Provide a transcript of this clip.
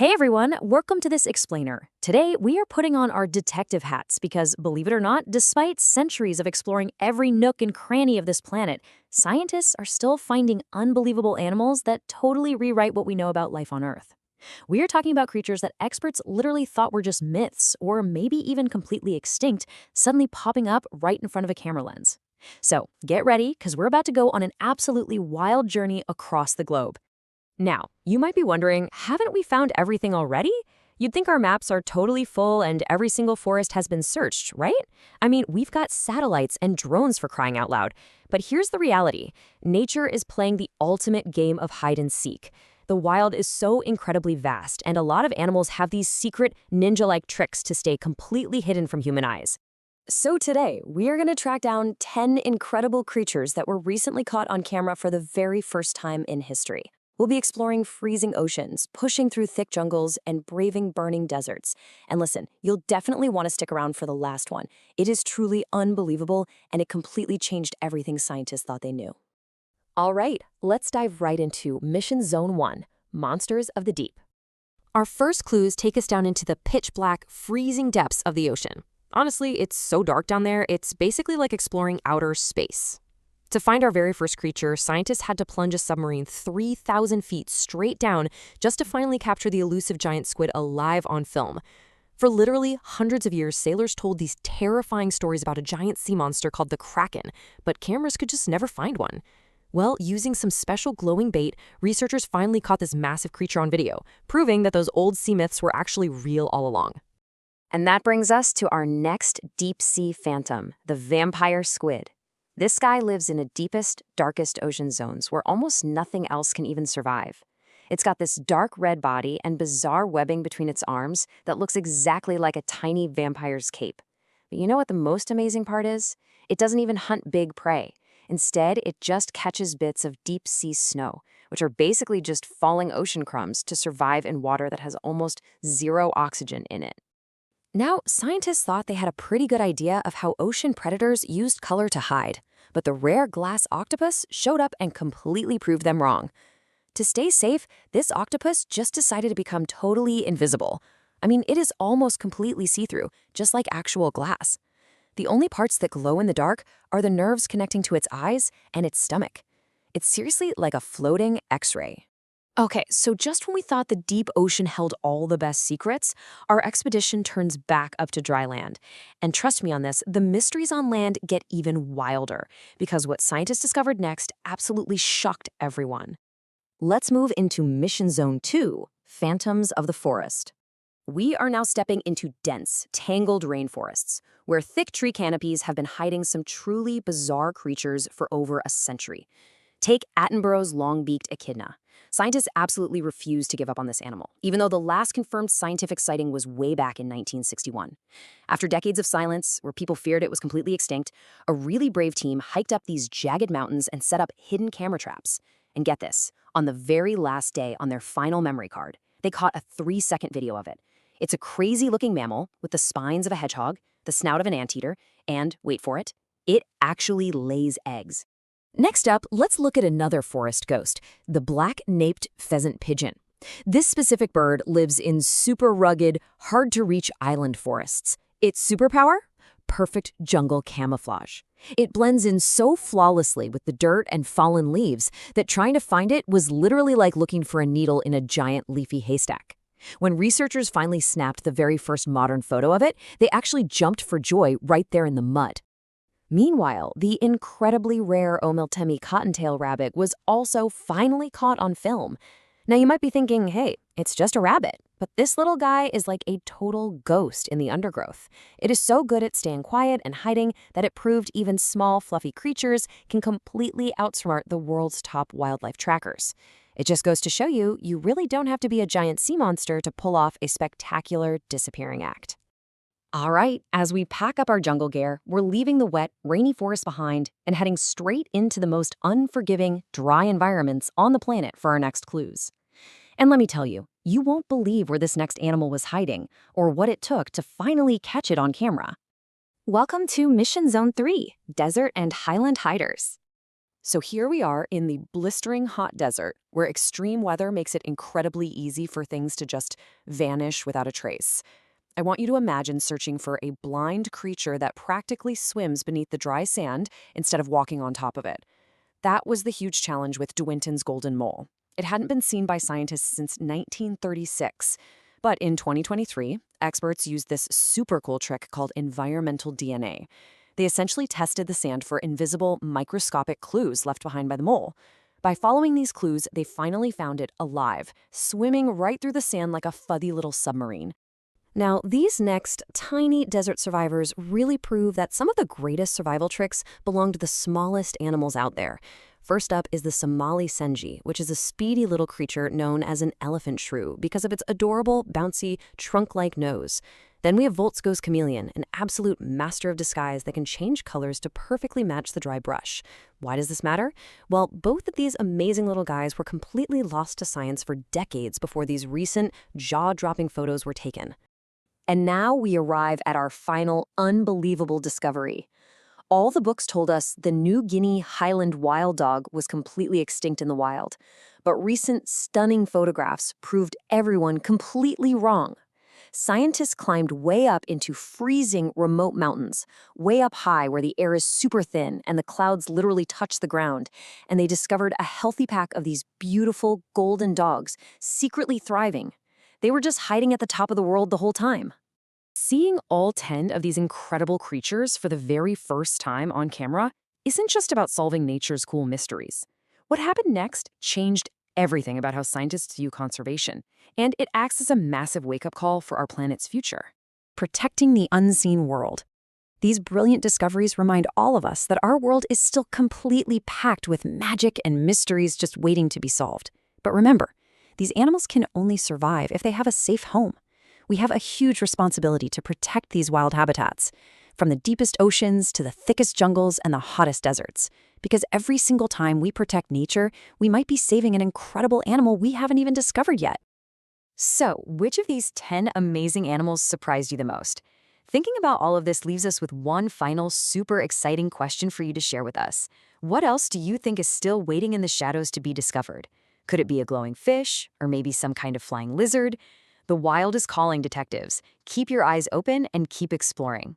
Hey everyone, welcome to this explainer. Today, we are putting on our detective hats because, believe it or not, despite centuries of exploring every nook and cranny of this planet, scientists are still finding unbelievable animals that totally rewrite what we know about life on Earth. We are talking about creatures that experts literally thought were just myths or maybe even completely extinct, suddenly popping up right in front of a camera lens. So, get ready because we're about to go on an absolutely wild journey across the globe. Now, you might be wondering, haven't we found everything already? You'd think our maps are totally full and every single forest has been searched, right? I mean, we've got satellites and drones for crying out loud. But here's the reality. Nature is playing the ultimate game of hide and seek. The wild is so incredibly vast, and a lot of animals have these secret ninja-like tricks to stay completely hidden from human eyes. So today, we are going to track down 10 incredible creatures that were recently caught on camera for the very first time in history. We'll be exploring freezing oceans, pushing through thick jungles, and braving burning deserts. And listen, you'll definitely want to stick around for the last one. It is truly unbelievable, and it completely changed everything scientists thought they knew. All right, let's dive right into Mission Zone 1, Monsters of the Deep. Our first clues take us down into the pitch-black, freezing depths of the ocean. Honestly, it's so dark down there, it's basically like exploring outer space. To find our very first creature, scientists had to plunge a submarine 3,000 feet straight down just to finally capture the elusive giant squid alive on film. For literally hundreds of years, sailors told these terrifying stories about a giant sea monster called the Kraken, but cameras could just never find one. Well, using some special glowing bait, researchers finally caught this massive creature on video, proving that those old sea myths were actually real all along. And that brings us to our next deep-sea phantom, the vampire squid. This guy lives in the deepest, darkest ocean zones where almost nothing else can even survive. It's got this dark red body and bizarre webbing between its arms that looks exactly like a tiny vampire's cape. But you know what the most amazing part is? It doesn't even hunt big prey. Instead, it just catches bits of deep-sea snow, which are basically just falling ocean crumbs to survive in water that has almost zero oxygen in it. Now, scientists thought they had a pretty good idea of how ocean predators used color to hide, but the rare glass octopus showed up and completely proved them wrong. To stay safe, this octopus just decided to become totally invisible. I mean, it is almost completely see-through, just like actual glass. The only parts that glow in the dark are the nerves connecting to its eyes and its stomach. It's seriously like a floating X-ray. Okay, so just when we thought the deep ocean held all the best secrets, our expedition turns back up to dry land. And trust me on this, the mysteries on land get even wilder, because what scientists discovered next absolutely shocked everyone. Let's move into Mission Zone 2, Phantoms of the Forest. We are now stepping into dense, tangled rainforests, where thick tree canopies have been hiding some truly bizarre creatures for over a century. Take Attenborough's long-beaked echidna. Scientists absolutely refuse to give up on this animal, even though the last confirmed scientific sighting was way back in 1961. After decades of silence, where people feared it was completely extinct, a really brave team hiked up these jagged mountains and set up hidden camera traps. And get this, on the very last day on their final memory card, they caught a 3-second video of it. It's a crazy-looking mammal with the spines of a hedgehog, the snout of an anteater, and, wait for it actually lays eggs. Next up, let's look at another forest ghost, the black-naped pheasant pigeon. This specific bird lives in super rugged, hard-to-reach island forests. Its superpower? Perfect jungle camouflage. It blends in so flawlessly with the dirt and fallen leaves that trying to find it was literally like looking for a needle in a giant leafy haystack. When researchers finally snapped the very first modern photo of it, they actually jumped for joy right there in the mud. Meanwhile, the incredibly rare Omeltemi cottontail rabbit was also finally caught on film. Now you might be thinking, hey, it's just a rabbit, but this little guy is like a total ghost in the undergrowth. It is so good at staying quiet and hiding that it proved even small, fluffy creatures can completely outsmart the world's top wildlife trackers. It just goes to show you, you really don't have to be a giant sea monster to pull off a spectacular disappearing act. All right, as we pack up our jungle gear, we're leaving the wet, rainy forest behind and heading straight into the most unforgiving, dry environments on the planet for our next clues. And let me tell you, you won't believe where this next animal was hiding or what it took to finally catch it on camera. Welcome to Mission Zone 3, Desert and Highland Hiders. So here we are in the blistering hot desert, where extreme weather makes it incredibly easy for things to just vanish without a trace. I want you to imagine searching for a blind creature that practically swims beneath the dry sand instead of walking on top of it. That was the huge challenge with De Winton's golden mole. It hadn't been seen by scientists since 1936. But in 2023, experts used this super cool trick called environmental DNA. They essentially tested the sand for invisible, microscopic clues left behind by the mole. By following these clues, they finally found it alive, swimming right through the sand like a fuzzy little submarine. Now, these next tiny desert survivors really prove that some of the greatest survival tricks belong to the smallest animals out there. First up is the Somali senji, which is a speedy little creature known as an elephant shrew because of its adorable, bouncy, trunk-like nose. Then we have Voltsko's chameleon, an absolute master of disguise that can change colors to perfectly match the dry brush. Why does this matter? Well, both of these amazing little guys were completely lost to science for decades before these recent, jaw-dropping photos were taken. And now we arrive at our final unbelievable discovery. All the books told us the New Guinea Highland wild dog was completely extinct in the wild, but recent stunning photographs proved everyone completely wrong. Scientists climbed way up into freezing remote mountains, way up high where the air is super thin and the clouds literally touch the ground, and they discovered a healthy pack of these beautiful golden dogs secretly thriving. They were just hiding at the top of the world the whole time. Seeing all 10 of these incredible creatures for the very first time on camera isn't just about solving nature's cool mysteries. What happened next changed everything about how scientists view conservation, and it acts as a massive wake-up call for our planet's future. Protecting the unseen world. These brilliant discoveries remind all of us that our world is still completely packed with magic and mysteries just waiting to be solved. But remember, these animals can only survive if they have a safe home. We have a huge responsibility to protect these wild habitats, from the deepest oceans to the thickest jungles and the hottest deserts. Because every single time we protect nature, we might be saving an incredible animal we haven't even discovered yet. So, which of these 10 amazing animals surprised you the most? Thinking about all of this leaves us with one final super exciting question for you to share with us. What else do you think is still waiting in the shadows to be discovered? Could it be a glowing fish, or maybe some kind of flying lizard? The wild is calling, detectives. Keep your eyes open and keep exploring.